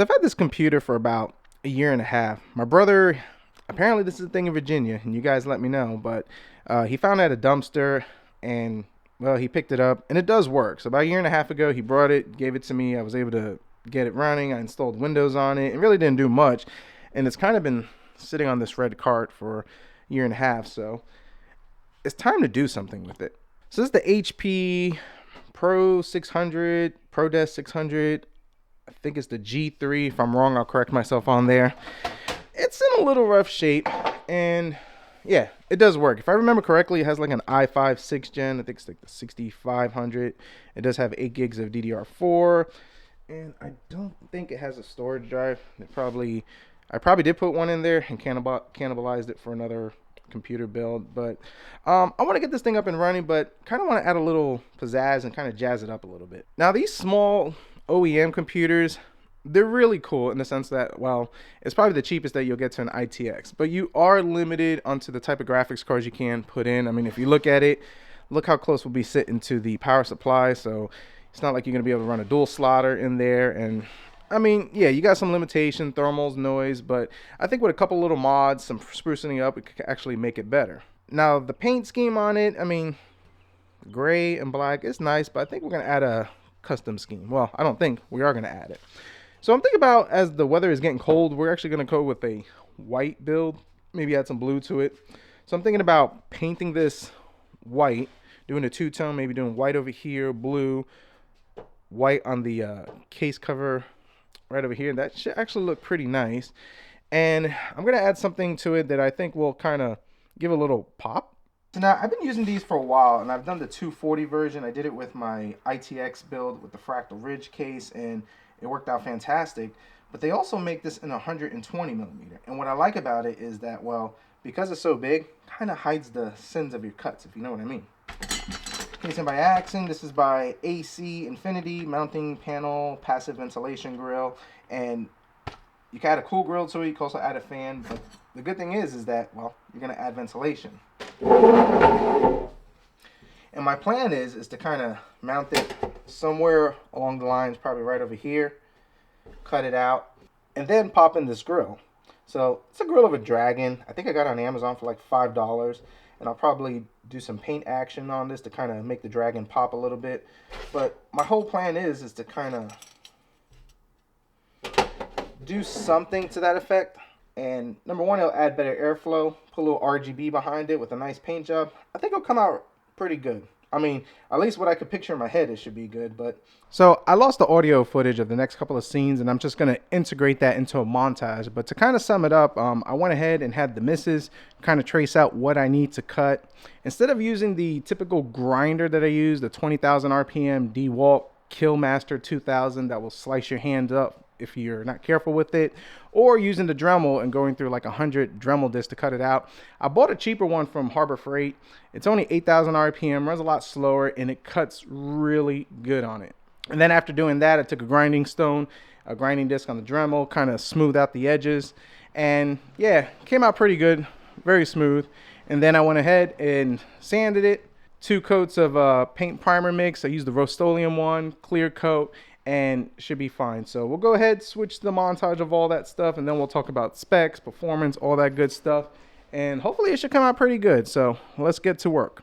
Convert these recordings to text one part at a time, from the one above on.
So I've had this computer for about a year and a half. My brother, apparently this is a thing in Virginia, and you guys let me know, but he found it at a dumpster, and well, he picked it up, and it does work. So about a year and a half ago, he brought it, gave it to me. I was able to get it running. I installed Windows on it. It really didn't do much, and it's kind of been sitting on this red cart for a year and a half, so it's time to do something with it. So this is the HP Pro 600, ProDesk 600. I think it's the G3. If I'm wrong, I'll correct myself on there. It's in a little rough shape, and yeah, it does work. If I remember correctly, it has like an i5 6th gen. I think it's like the 6500. It does have 8 gigs of DDR4, and I don't think it has a storage drive. I probably did put one in there and cannibalized it for another computer build, but I want to get this thing up and running, but kind of want to add a little pizzazz and kind of jazz it up a little bit. Now, these small OEM computers, they're really cool in the sense that, well, it's probably the cheapest that you'll get to an ITX, but you are limited onto the type of graphics cards you can put in. I mean, if you look at it, look how close we'll be sitting to the power supply, so it's not like you're going to be able to run a dual slaughter in there. And I mean, yeah, you got some limitation, thermals, noise, but I think with a couple little mods, some sprucing up, it could actually make it better. Now, the paint scheme on it, I mean, gray and black is nice, but I think we're going to add a custom scheme. Well, I don't think, we are going to add it. So I'm thinking about, as the weather is getting cold, we're actually going to go with a white build, maybe add some blue to it. So I'm thinking about painting this white, doing a two-tone, maybe doing white over here, blue, white on the case cover right over here. That should actually look pretty nice. And I'm going to add something to it that I think will kind of give a little pop. So now, I've been using these for a while, and I've done the 240 version. I did it with my ITX build with the Fractal Ridge case, and it worked out fantastic. But they also make this in 120 millimeter. And what I like about it is that, well, because it's so big, kind of hides the sins of your cuts, if you know what I mean. Casing by Axon. This is by AC Infinity mounting panel, passive ventilation grill, and you can add a cool grill to it. You can also add a fan, but the good thing is that, well, you're going to add ventilation. And my plan is to kind of mount it somewhere along the lines, probably right over here, cut it out, and then pop in this grill. So it's a grill of a dragon. I think I got it on Amazon for like $5, and I'll probably do some paint action on this to kind of make the dragon pop a little bit. But my whole plan is to kind of do something to that effect. And number one, it'll add better airflow, put a little RGB behind it with a nice paint job. I think it'll come out pretty good. I mean, at least what I could picture in my head, it should be good. But so I lost the audio footage of the next couple of scenes, and I'm just going to integrate that into a montage. But to kind of sum it up, I went ahead and had the missus kind of trace out what I need to cut. Instead of using the typical grinder that I use, the 20,000 RPM DeWalt Killmaster 2000 that will slice your hand up if you're not careful with it, or using the Dremel and going through like 100 Dremel discs to cut it out. I bought a cheaper one from Harbor Freight. It's only 8,000 RPM, runs a lot slower, and it cuts really good on it. And then after doing that, I took a grinding stone, a grinding disc on the Dremel, kind of smoothed out the edges, and yeah, came out pretty good, very smooth. And then I went ahead and sanded it, 2 coats of paint primer mix. I used the Rust-Oleum one, clear coat, and should be fine. So we'll go ahead, switch the montage of all that stuff, and then we'll talk about specs, performance, all that good stuff, and hopefully it should come out pretty good. So let's get to work.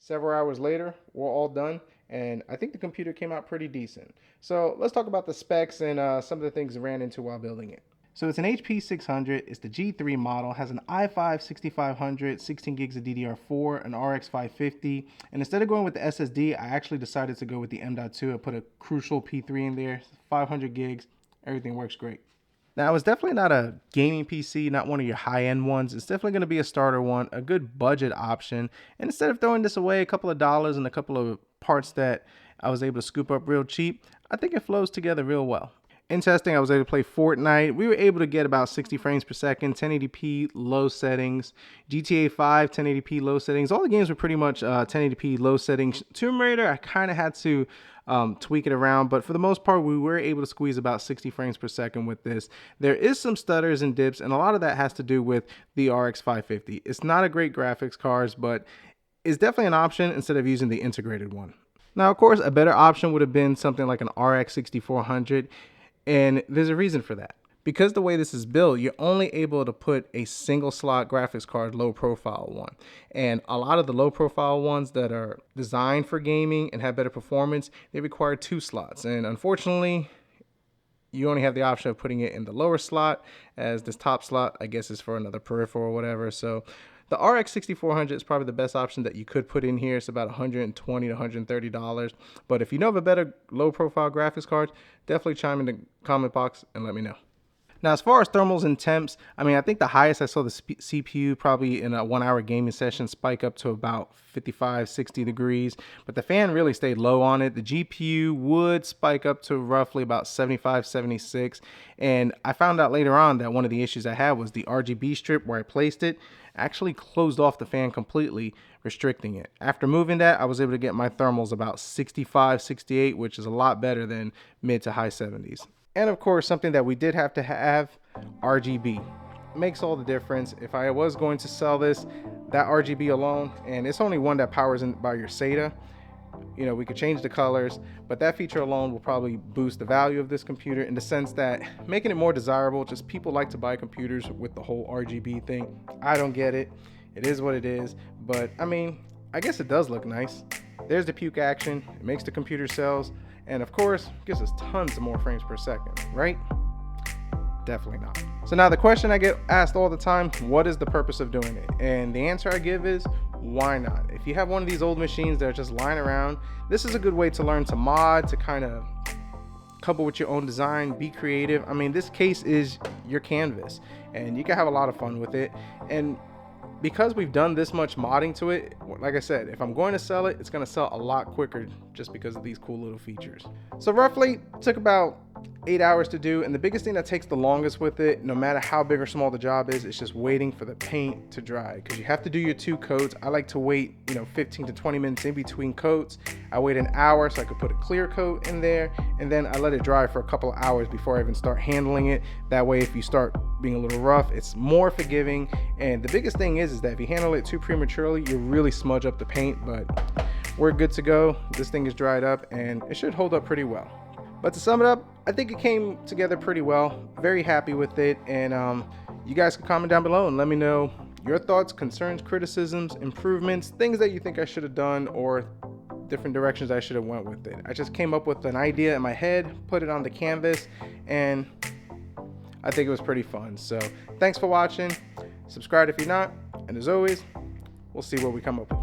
Several hours later, we're all done, and I think the computer came out pretty decent. So let's talk about the specs and some of the things I ran into while building it. So it's an HP 600, it's the G3 model, has an i5 6500, 16 gigs of DDR4, an RX 550, and instead of going with the SSD, I actually decided to go with the M.2. I put a Crucial P3 in there, 500 gigs, everything works great. Now, it's definitely not a gaming PC, not one of your high-end ones. It's definitely going to be a starter one, a good budget option. And instead of throwing this away, a couple of dollars and a couple of parts that I was able to scoop up real cheap, I think it flows together real well. In testing, I was able to play Fortnite. We were able to get about 60 frames per second, 1080p low settings, GTA 5, 1080p low settings. All the games were pretty much 1080p low settings. Tomb Raider, I kind of had to tweak it around, but for the most part, we were able to squeeze about 60 frames per second with this. There is some stutters and dips, and a lot of that has to do with the RX 550. It's not a great graphics card, but it's definitely an option instead of using the integrated one. Now, of course, a better option would have been something like an RX 6400. And there's a reason for that. Because the way this is built, you're only able to put a single slot graphics card low profile one. And a lot of the low profile ones that are designed for gaming and have better performance, they require 2 slots. And unfortunately, you only have the option of putting it in the lower slot, as this top slot, I guess, is for another peripheral or whatever. So the RX 6400 is probably the best option that you could put in here. It's about $120 to $130. But if you know of a better low profile graphics card, definitely chime in the comment box and let me know. Now, as far as thermals and temps, I mean, I think the highest I saw the CPU probably in a 1 hour gaming session spike up to about 55, 60 degrees, but the fan really stayed low on it. The GPU would spike up to roughly about 75, 76. And I found out later on that one of the issues I had was the RGB strip where I placed it actually closed off the fan completely, restricting it. After moving that, I was able to get my thermals about 65, 68, which is a lot better than mid to high 70s. And of course, something that we did have to have, RGB. Makes all the difference. If I was going to sell this, that RGB alone, and it's only one that powers in by your SATA, you know, we could change the colors, but that feature alone will probably boost the value of this computer in the sense that making it more desirable. Just people like to buy computers with the whole RGB thing. I don't get it. It is what it is, but I mean, I guess it does look nice. There's the puke action. It makes the computer cells. And of course, gives us tons of more frames per second, right? Definitely not. So now the question I get asked all the time, what is the purpose of doing it? And the answer I give is, why not? If you have one of these old machines that are just lying around, this is a good way to learn to mod, to kind of couple with your own design, be creative. I mean, this case is your canvas, and you can have a lot of fun with it. And because we've done this much modding to it, like I said, if I'm going to sell it, it's going to sell a lot quicker just because of these cool little features. So roughly took about 8 hours to do, and the biggest thing that takes the longest with it, no matter how big or small the job is, it's just waiting for the paint to dry, because you have to do your 2 coats. I like to wait 15 to 20 minutes in between coats. I wait an hour so I could put a clear coat in there, and then I let it dry for a couple of hours before I even start handling it. That way, if you start being a little rough, it's more forgiving. And the biggest thing is that if you handle it too prematurely, you really smudge up the paint. But we're good to go. This thing is dried up and it should hold up pretty well. But to sum it up, I think it came together pretty well. Very happy with it. And you guys can comment down below and let me know your thoughts, concerns, criticisms, improvements, things that you think I should have done, or different directions I should have went with it. I just came up with an idea in my head, put it on the canvas, and I think it was pretty fun. So thanks for watching. Subscribe if you're not. And as always, we'll see what we come up with.